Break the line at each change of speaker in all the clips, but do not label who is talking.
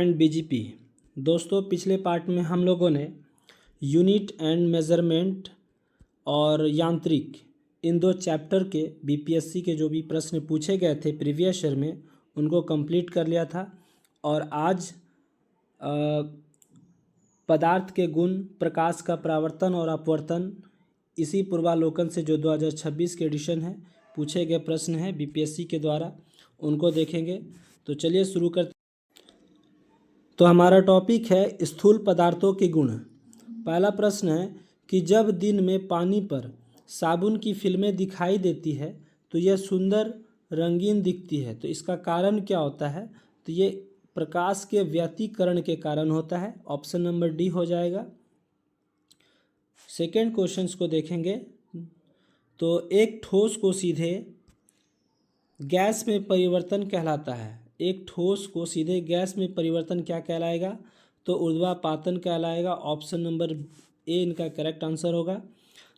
And BGP. दोस्तों, पिछले part में हम लोगों ने यूनिट एंड मेज़रमेंट और यांत्रिक इन दो चैप्टर के बीपीएससी के जो भी प्रश्न पूछे गए थे प्रीवियस ईयर में उनको कंप्लीट कर लिया था। और आज पदार्थ के गुण, प्रकाश का परावर्तन और अपवर्तन, इसी पूर्वालोकन से जो 2026 के एडिशन है पूछे गए प्रश्न हैं बीपीएससी के द्वारा, उनको देखेंगे। तो चलिए शुरू करते। तो हमारा टॉपिक है स्थूल पदार्थों के गुण। पहला प्रश्न है कि जब दिन में पानी पर साबुन की फिल्में दिखाई देती है तो यह सुंदर रंगीन दिखती है, तो इसका कारण क्या होता है? तो ये प्रकाश के व्यतिकरण के कारण होता है। ऑप्शन नंबर डी हो जाएगा। सेकेंड क्वेश्चन को देखेंगे तो एक ठोस को सीधे गैस में परिवर्तन कहलाता है। एक ठोस को सीधे गैस में परिवर्तन क्या कहलाएगा? तो ऊर्ध्वापातन कहलाएगा। ऑप्शन नंबर ए इनका करेक्ट आंसर होगा।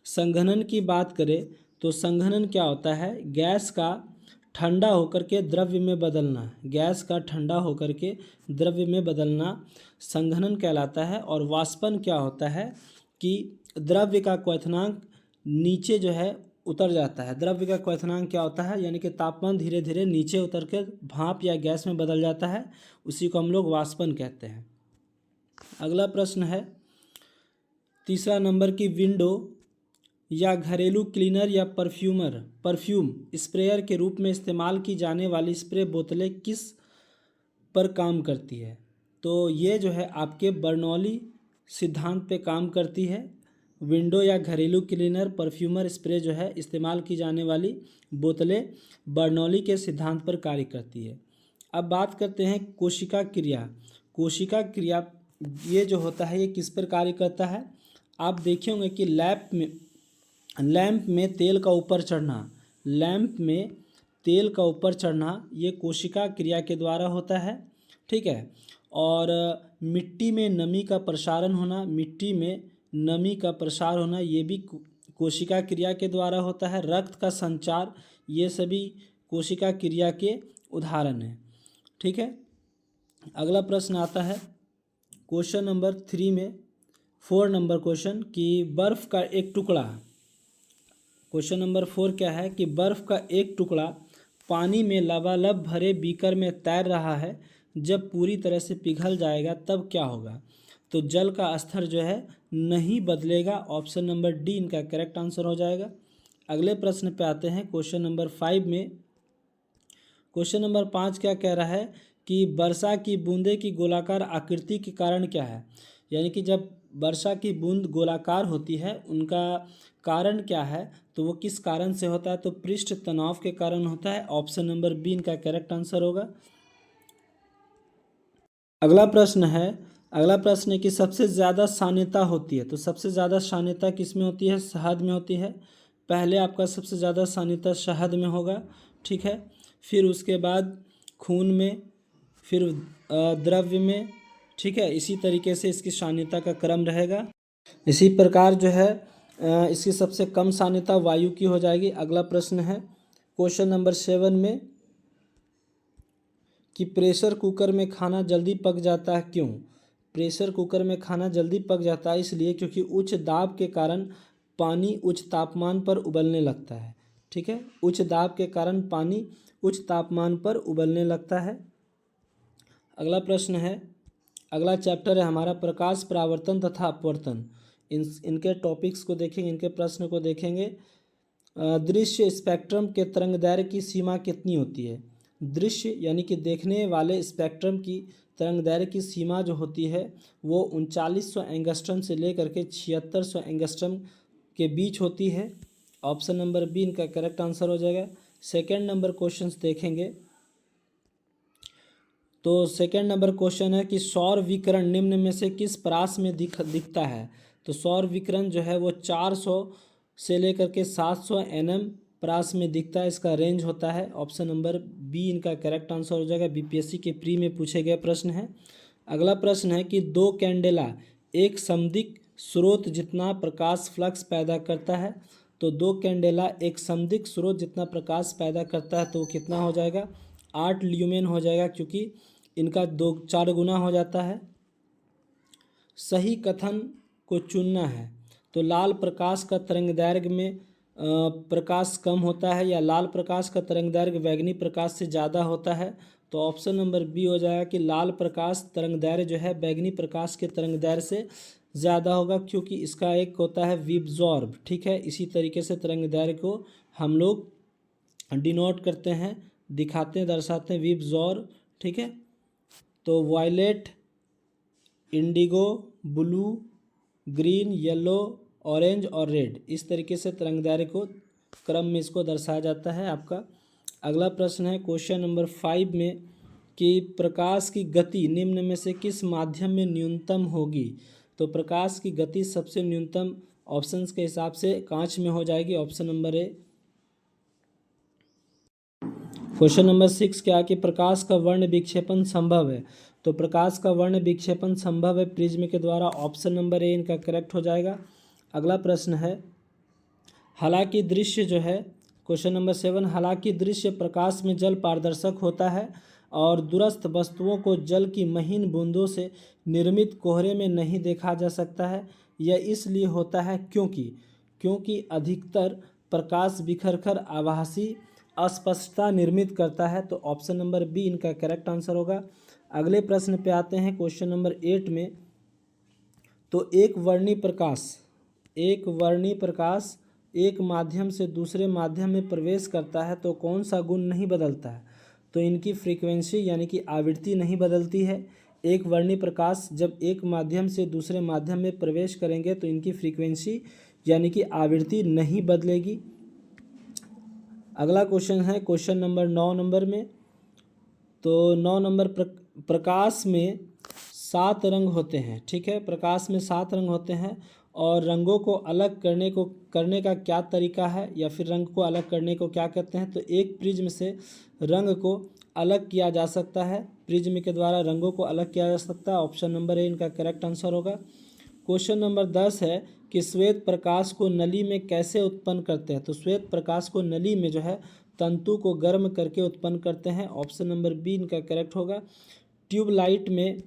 संघनन की बात करें तो संघनन क्या होता है? गैस का ठंडा होकर के द्रव्य में बदलना। गैस का ठंडा होकर के द्रव्य में बदलना संघनन कहलाता है। और वाष्पन क्या होता है कि द्रव्य का क्वथनांक नीचे जो है उतर जाता है। द्रव्य का क्वथनांक क्या होता है? यानी कि तापमान धीरे धीरे नीचे उतर के भाप या गैस में बदल जाता है, उसी को हम लोग वाष्पन कहते हैं। अगला प्रश्न है तीसरा नंबर की विंडो या घरेलू क्लीनर या परफ्यूम स्प्रेयर के रूप में इस्तेमाल की जाने वाली स्प्रे बोतलें किस पर काम करती है? तो ये जो है आपके बर्नौली सिद्धांत पे काम करती है। विंडो या घरेलू क्लीनर, परफ्यूमर स्प्रे जो है इस्तेमाल की जाने वाली बोतलें बर्नौली के सिद्धांत पर कार्य करती है। अब बात करते हैं कोशिका क्रिया। कोशिका क्रिया ये जो होता है ये किस पर कार्य करता है? आप देखे होंगे कि लैंप में तेल का ऊपर चढ़ना, लैंप में तेल का ऊपर चढ़ना ये कोशिका क्रिया के द्वारा होता है। ठीक है। और मिट्टी में नमी का प्रसारण होना, मिट्टी में नमी का प्रसार होना ये भी कोशिका क्रिया के द्वारा होता है। रक्त का संचार ये सभी कोशिका क्रिया के उदाहरण हैं। ठीक है। अगला प्रश्न आता है क्वेश्चन नंबर 3 में 4 नंबर क्वेश्चन कि बर्फ़ का एक टुकड़ा, क्वेश्चन नंबर 4 क्या है कि बर्फ़ का एक टुकड़ा पानी में लबालब भरे बीकर में तैर रहा है, जब पूरी तरह से पिघल जाएगा तब क्या होगा? तो जल का स्तर जो है नहीं बदलेगा। ऑप्शन नंबर डी इनका करेक्ट आंसर हो जाएगा। अगले प्रश्न पे आते हैं क्वेश्चन नंबर 5 में। क्वेश्चन नंबर 5 क्या कह रहा है कि वर्षा की बूंदे की गोलाकार आकृति के कारण क्या है? यानी कि जब वर्षा की बूंद गोलाकार होती है उनका कारण क्या है? तो वो किस कारण से होता है? तो पृष्ठ तनाव के कारण होता है। ऑप्शन नंबर बी इनका करेक्ट आंसर होगा। अगला प्रश्न है कि सबसे ज़्यादा सान्यता होती है, तो सबसे ज़्यादा सान्यता किस में होती है? शहद में होती है। पहले आपका सबसे ज़्यादा सान्यता शहद में होगा। ठीक है। फिर उसके बाद खून में, फिर द्रव्य में। ठीक है। इसी तरीके से इसकी सान्यता का क्रम रहेगा। इसी प्रकार जो है इसकी सबसे कम सान्यता वायु की हो जाएगी। अगला प्रश्न है क्वेश्चन नंबर 7 में कि प्रेशर कुकर में खाना जल्दी पक जाता है, क्यों? प्रेशर कुकर में खाना जल्दी पक जाता है इसलिए क्योंकि उच्च दाब के कारण पानी उच्च तापमान पर उबलने लगता है। ठीक है। उच्च दाब के कारण पानी उच्च तापमान पर उबलने लगता है। अगला प्रश्न है, अगला चैप्टर है हमारा प्रकाश परावर्तन तथा अपवर्तन। इनके टॉपिक्स को देखेंगे, इनके प्रश्न को देखेंगे। दृश्य स्पेक्ट्रम के तरंगदैर्घ्य की सीमा कितनी होती है? दृश्य यानी कि देखने वाले स्पेक्ट्रम की तरंगदैर्घ्य की सीमा जो होती है वो 3900 एंगस्ट्रम से लेकर के 7600 एंगस्ट्रम के बीच होती है। ऑप्शन नंबर बी इनका करेक्ट आंसर हो जाएगा। सेकेंड नंबर क्वेश्चन देखेंगे तो सेकेंड नंबर क्वेश्चन है कि सौर विकिरण निम्न में से किस परास में दिखता है? तो सौर विकिरण जो है वो 400 से लेकर के 700 nm परास में दिखता है। इसका रेंज होता है। ऑप्शन नंबर बी इनका करेक्ट आंसर हो जाएगा। बीपीएससी के प्री में पूछे गए प्रश्न है। अगला प्रश्न है कि दो कैंडेला एक समदिक स्रोत जितना प्रकाश फ्लक्स पैदा करता है। तो दो कैंडेला एक समदिक स्रोत जितना प्रकाश पैदा करता है तो कितना हो जाएगा? 8 ल्यूमेन हो जाएगा, क्योंकि इनका 4 गुना हो जाता है। सही कथन को चुनना है। तो लाल प्रकाश का तरंगदैर्घ्य में प्रकाश कम होता है या लाल प्रकाश का तरंगदैर्घ्य बैंगनी प्रकाश से ज़्यादा होता है। तो ऑप्शन नंबर बी हो जाएगा कि लाल प्रकाश तरंगदैर्घ्य जो है बैंगनी प्रकाश के तरंगदैर्घ्य से ज़्यादा होगा, क्योंकि इसका एक होता है विबजॉर्ब। ठीक है, इसी तरीके से तरंगदैर्घ्य को हम लोग डिनोट करते हैं, दिखाते हैं, दर्शाते हैं, विबजॉर्ब। ठीक है, तो violet, indigo, blue, green, yellow, orange और रेड, इस तरीके से तरंगदैर्घ्य को क्रम में इसको दर्शाया जाता है। आपका अगला प्रश्न है क्वेश्चन नंबर 5 में कि प्रकाश की गति निम्न में से किस माध्यम में न्यूनतम होगी। तो प्रकाश की गति सबसे न्यूनतम ऑप्शंस के हिसाब से कांच में हो जाएगी, option number A. Question number 6 क्या कि प्रकाश का वर्ण विक्षेपण संभव है। तो प्रकाश का वर्ण विक्षेपण संभव है प्रिज्म के द्वारा, ऑप्शन नंबर ए इनका करेक्ट हो जाएगा। अगला प्रश्न है हालांकि दृश्य जो है क्वेश्चन नंबर 7, हालांकि दृश्य प्रकाश में जल पारदर्शक होता है और दूरस्थ वस्तुओं को जल की महीन बूंदों से निर्मित कोहरे में नहीं देखा जा सकता है। यह इसलिए होता है क्योंकि अधिकतर प्रकाश बिखरकर आभासी अस्पष्टता निर्मित करता है। तो ऑप्शन नंबर बी इनका करेक्ट आंसर होगा। अगले प्रश्न पे आते हैं क्वेश्चन नंबर 8 में। तो एक वर्णी प्रकाश एक माध्यम से दूसरे माध्यम में प्रवेश करता है तो कौन सा गुण नहीं बदलता है। तो इनकी फ्रीक्वेंसी यानी कि आवृत्ति नहीं बदलती है। एक वर्णी प्रकाश जब एक माध्यम से दूसरे माध्यम में प्रवेश करेंगे तो इनकी फ्रीक्वेंसी यानी कि आवृत्ति नहीं बदलेगी। अगला क्वेश्चन है क्वेश्चन नंबर 9 नंबर में। तो 9 नंबर प्रकाश में 7 रंग होते हैं। ठीक है, प्रकाश में 7 रंग होते हैं और रंगों को अलग करने का क्या तरीका है या फिर रंग को अलग करने को क्या कहते हैं। तो एक प्रिज्म से रंग को अलग किया जा सकता है, प्रिज्म के द्वारा रंगों को अलग किया जा सकता है, ऑप्शन नंबर ए इनका करेक्ट आंसर होगा। क्वेश्चन नंबर 10 है कि श्वेत प्रकाश को नली में कैसे उत्पन्न करते हैं। तो श्वेत प्रकाश को नली में जो है तंतु को गर्म करके उत्पन्न करते हैं, ऑप्शन नंबर बी इनका करेक्ट होगा। ट्यूबलाइट में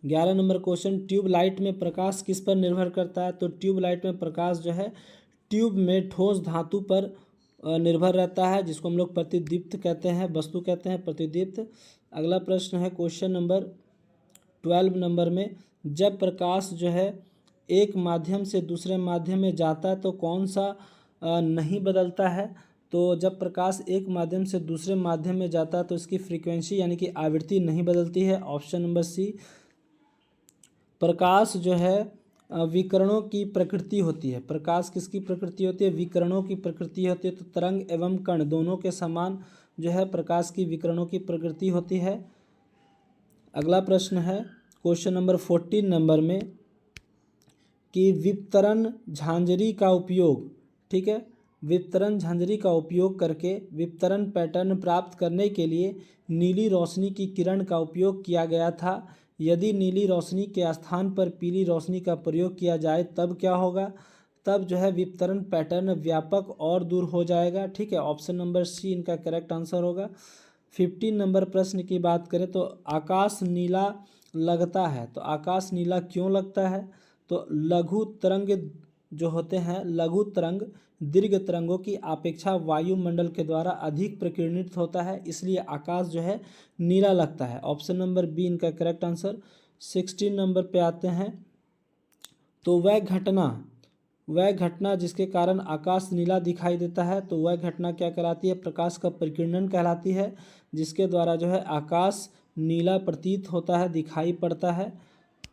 11 नंबर क्वेश्चन, ट्यूबलाइट में प्रकाश किस पर निर्भर करता है। तो ट्यूबलाइट में प्रकाश जो है ट्यूब में ठोस धातु पर निर्भर रहता है, जिसको हम लोग प्रतिदीप्त कहते हैं, वस्तु कहते हैं प्रतिदीप्त। अगला प्रश्न है क्वेश्चन नंबर 12 नंबर में, जब प्रकाश जो है एक माध्यम से दूसरे माध्यम में जाता है तो कौन सा नहीं बदलता है। तो जब प्रकाश एक माध्यम से दूसरे माध्यम में जाता है तो इसकी फ्रीक्वेंसी यानी कि आवृत्ति नहीं बदलती है, ऑप्शन नंबर सी। प्रकाश जो है विकिरणों की प्रकृति होती है। प्रकाश किसकी प्रकृति होती है, विकिरणों की प्रकृति होती है। तो तरंग एवं कण दोनों के समान जो है प्रकाश की विकिरणों की प्रकृति होती है। अगला प्रश्न है क्वेश्चन नंबर 14 नंबर में कि विवर्तन झांझरी का उपयोग, ठीक है, विवर्तन झांझरी का उपयोग करके विवर्तन पैटर्न प्राप्त करने के लिए नीली रोशनी की किरण का उपयोग किया गया था। यदि नीली रोशनी के स्थान पर पीली रोशनी का प्रयोग किया जाए तब क्या होगा, तब जो है विवर्तन पैटर्न व्यापक और दूर हो जाएगा। ठीक है, ऑप्शन नंबर सी इनका करेक्ट आंसर होगा। 15 नंबर प्रश्न की बात करें तो आकाश नीला लगता है। तो आकाश नीला क्यों लगता है। तो लघु तरंग जो होते हैं, लघु तरंग दीर्घ तरंगों की अपेक्षा वायुमंडल के द्वारा अधिक प्रकीर्णित होता है, इसलिए आकाश जो है नीला लगता है, ऑप्शन नंबर बी इनका करेक्ट आंसर। 16 नंबर पे आते हैं। तो वह घटना जिसके कारण आकाश नीला दिखाई देता है तो वह घटना क्या कहलाती है, प्रकाश का प्रकीर्णन कहलाती है, जिसके द्वारा जो है आकाश नीला प्रतीत होता है, दिखाई पड़ता है।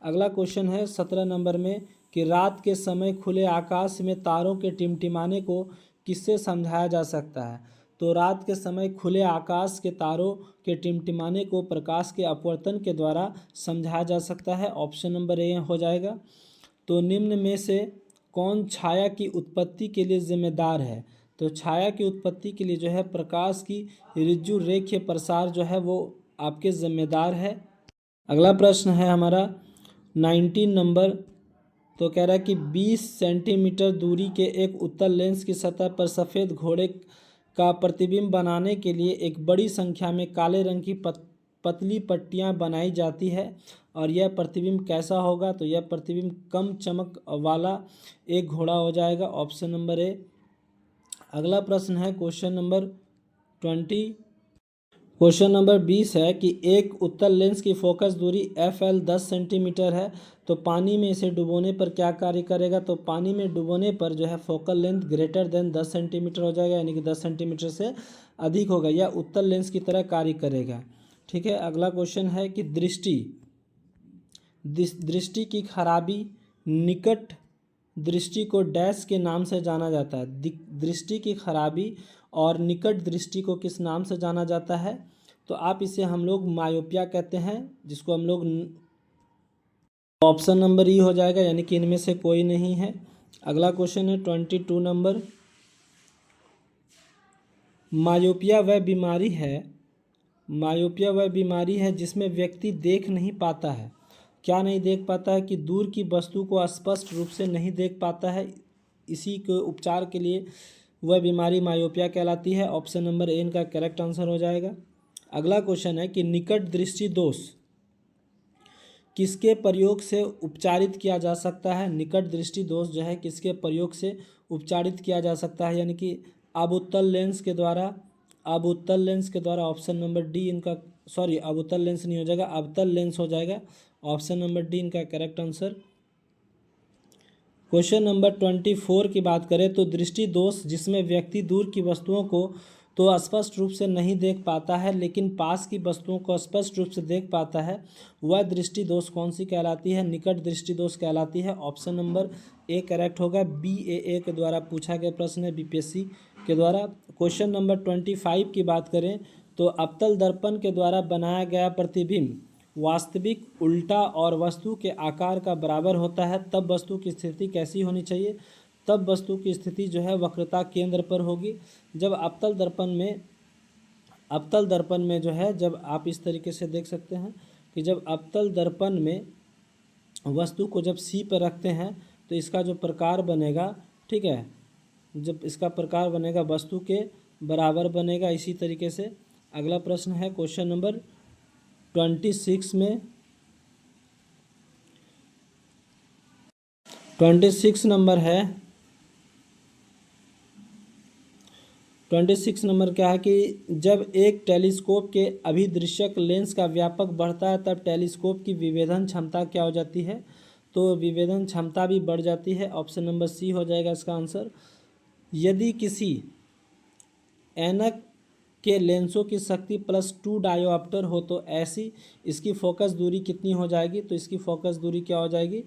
अगला क्वेश्चन है 17 नंबर में कि रात के समय खुले आकाश में तारों के टिमटिमाने को किससे समझाया जा सकता है। तो रात के समय खुले आकाश के तारों के टिमटिमाने को प्रकाश के अपवर्तन के द्वारा समझाया जा सकता है, ऑप्शन नंबर ए हो जाएगा। तो निम्न में से कौन छाया की उत्पत्ति के लिए जिम्मेदार है। तो छाया की उत्पत्ति के लिए जो है प्रकाश की ऋजु रेखीय प्रसार जो है वो आपके जिम्मेदार है। अगला प्रश्न है हमारा 19 नंबर। तो कह रहा है कि 20 सेंटीमीटर दूरी के एक उत्तल लेंस की सतह पर सफ़ेद घोड़े का प्रतिबिंब बनाने के लिए एक बड़ी संख्या में काले रंग की पतली पट्टियाँ बनाई जाती है और यह प्रतिबिंब कैसा होगा? तो यह प्रतिबिंब कम चमक वाला एक घोड़ा हो जाएगा, ऑप्शन नंबर ए। अगला प्रश्न है क्वेश्चन नंबर 20 है कि एक उत्तल लेंस की फोकस दूरी FL 10 सेंटीमीटर है, तो पानी में इसे डुबोने पर क्या कार्य करेगा? तो पानी में डुबोने पर जो है focal length greater than 10 centimetre हो जाएगा, यानी कि 10 सेंटीमीटर से अधिक होगा, यह उत्तल लेंस की तरह कार्य करेगा। ठीक है, अगला क्वेश्चन है कि दृष्टि की खराबी, निकट दृष्टि को डैश के नाम से जाना जाता है। दृष्टि की खराबी और निकट दृष्टि को किस नाम से जाना जाता है? तो आप इसे हम लोग मायोपिया कहते हैं, जिसको हम लोग ऑप्शन नंबर ई हो जाएगा, यानी कि इनमें से कोई नहीं है। अगला क्वेश्चन है 22 नंबर। मायोपिया वह बीमारी है जिसमें व्यक्ति देख नहीं पाता है। क्या नहीं देख पाता है? कि दूर की वस्तु को स्पष्ट रूप से नहीं देख पाता है। इसी के उपचार के लिए वह बीमारी मायोपिया कहलाती है, ऑप्शन नंबर ए इनका करेक्ट आंसर हो जाएगा। अगला क्वेश्चन है कि निकट दृष्टि दोष किसके प्रयोग से उपचारित किया जा सकता है? निकट दृष्टि दोष जो है किसके प्रयोग से उपचारित किया जा सकता है? यानी कि अवतल लेंस के द्वारा, ऑप्शन नंबर डी इनका, सॉरी अवतल लेंस नहीं हो जाएगा, अवतल लेंस हो जाएगा, ऑप्शन नंबर डी इनका करेक्ट आंसर। क्वेश्चन नंबर 24 की बात करें तो दृष्टि दोष जिसमें व्यक्ति दूर की वस्तुओं को तो स्पष्ट रूप से नहीं देख पाता है, लेकिन पास की वस्तुओं को स्पष्ट रूप से देख पाता है, वह दृष्टि दोष कौन सी कहलाती है? निकट दृष्टि दोष कहलाती है, ऑप्शन नंबर ए करेक्ट होगा। BAA के द्वारा पूछा गया प्रश्न है, BPSC के द्वारा। क्वेश्चन नंबर 25 की बात करें तो अवतल दर्पण के द्वारा बनाया गया प्रतिबिंब वास्तविक, उल्टा और वस्तु के आकार का बराबर होता है, तब वस्तु की स्थिति कैसी होनी चाहिए? तब वस्तु की स्थिति जो है वक्रता केंद्र पर होगी। जब अवतल दर्पण में जो है, जब आप इस तरीके से देख सकते हैं कि जब अवतल दर्पण में वस्तु को जब सी पर रखते हैं तो इसका जो प्रकार बनेगा, ठीक है, जब इसका प्रकार बनेगा वस्तु के बराबर बनेगा। इसी तरीके से अगला प्रश्न है क्वेश्चन नंबर 26 में, 26 नंबर है। 26 नंबर क्या है कि जब एक टेलीस्कोप के अभिदृश्यक लेंस का व्यापक बढ़ता है तब टेलीस्कोप की विभेदन क्षमता क्या हो जाती है? तो विभेदन क्षमता भी बढ़ जाती है, ऑप्शन नंबर सी हो जाएगा इसका आंसर। यदि किसी ऐनक के लेंसों की शक्ति +2 डायोप्टर हो तो ऐसी इसकी फोकस दूरी कितनी हो जाएगी? तो इसकी फोकस दूरी क्या हो जाएगी?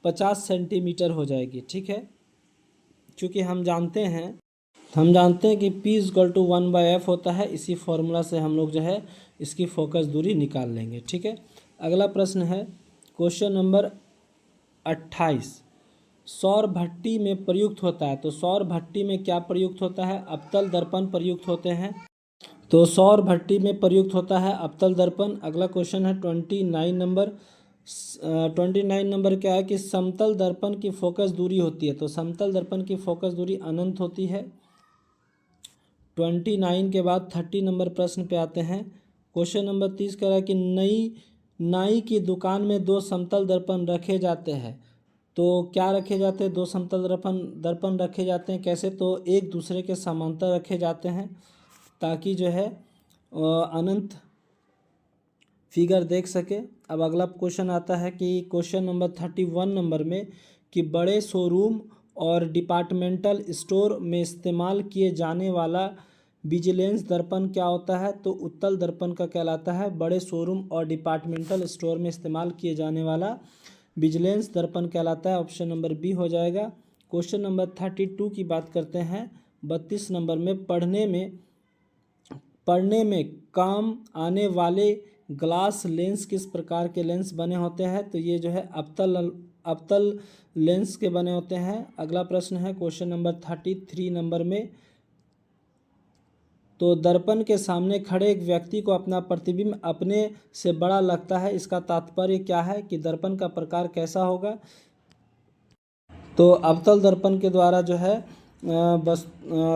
50 सेंटीमीटर हो जाएगी। ठीक है, क्योंकि हम जानते हैं कि P = 1/f होता है, इसी फॉर्मूला से हम लोग जो है इसकी फोकस दूरी निकाल लेंगे। ठीक है, अगला प्रश्न है क्वेश्चन नंबर 28। सौर भट्टी में प्रयुक्त होता है, तो सौर भट्टी में क्या प्रयुक्त होता है? अवतल दर्पण प्रयुक्त होते हैं, तो सौर भट्टी में प्रयुक्त होता है अवतल दर्पण। अगला क्वेश्चन है 29 नंबर। 29 नंबर क्या है कि समतल दर्पण की फोकस दूरी होती है, तो समतल दर्पण की फोकस दूरी अनंत होती है। 29 के बाद 30 नंबर प्रश्न पे आते हैं। क्वेश्चन नंबर 30 कह रहा है कि नाई की दुकान में 2 समतल दर्पण रखे जाते हैं, तो क्या रखे जाते हैं? 2 समतल दर्पण रखे जाते हैं, कैसे? तो एक दूसरे के समांतर रखे जाते हैं ताकि जो है अनंत फिगर देख सके। अब अगला क्वेश्चन आता है कि क्वेश्चन नंबर 31 नंबर में कि बड़े शोरूम और डिपार्टमेंटल स्टोर में इस्तेमाल किए जाने वाला विजिलेंस दर्पण क्या होता है? तो उत्तल दर्पण का कहलाता है। बड़े शोरूम और डिपार्टमेंटल स्टोर में इस्तेमाल किए जाने वाला विजिलेंस दर्पण कहलाता है, ऑप्शन नंबर बी हो जाएगा। क्वेश्चन नंबर 32 की बात करते हैं 32 नंबर में, पढ़ने में काम आने वाले ग्लास लेंस किस प्रकार के लेंस बने होते हैं? तो ये जो है अवतल लेंस के बने होते हैं। अगला प्रश्न है क्वेश्चन नंबर 33 नंबर में, तो दर्पण के सामने खड़े एक व्यक्ति को अपना प्रतिबिंब अपने से बड़ा लगता है, इसका तात्पर्य क्या है? कि दर्पण का प्रकार कैसा होगा? तो अवतल दर्पण के द्वारा जो है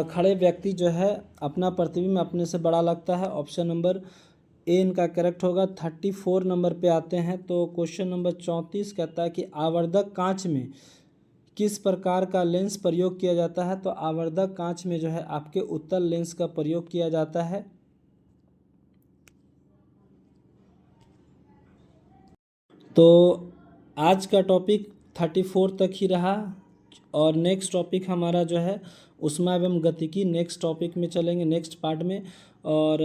खड़े व्यक्ति जो है अपना प्रतिबिंब अपने से बड़ा लगता है, ऑप्शन नंबर ए इनका करेक्ट होगा। 34 नंबर पे आते हैं। तो क्वेश्चन नंबर 34 कहता है कि आवर्धक कांच में किस प्रकार का लेंस प्रयोग किया जाता है। तो आवर्धक कांच में जो है आपके उत्तल लेंस का प्रयोग किया जाता है। तो आज का टॉपिक 34 तक ही रहा और नेक्स्ट टॉपिक हमारा जो है ऊष्मा एवं गतिकी नेक्स्ट टॉपिक में चलेंगे, नेक्स्ट पार्ट में। और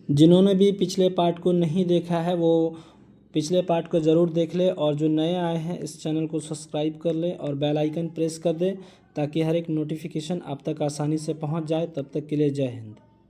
जिन्होंने भी पिछले पार्ट को नहीं देखा है वो पिछले पार्ट को ज़रूर देख ले, और जो नए आए हैं इस चैनल को सब्सक्राइब कर ले और बेल आइकन प्रेस कर दे ताकि हर एक नोटिफिकेशन आप तक आसानी से पहुंच जाए। तब तक के लिए जय हिंद।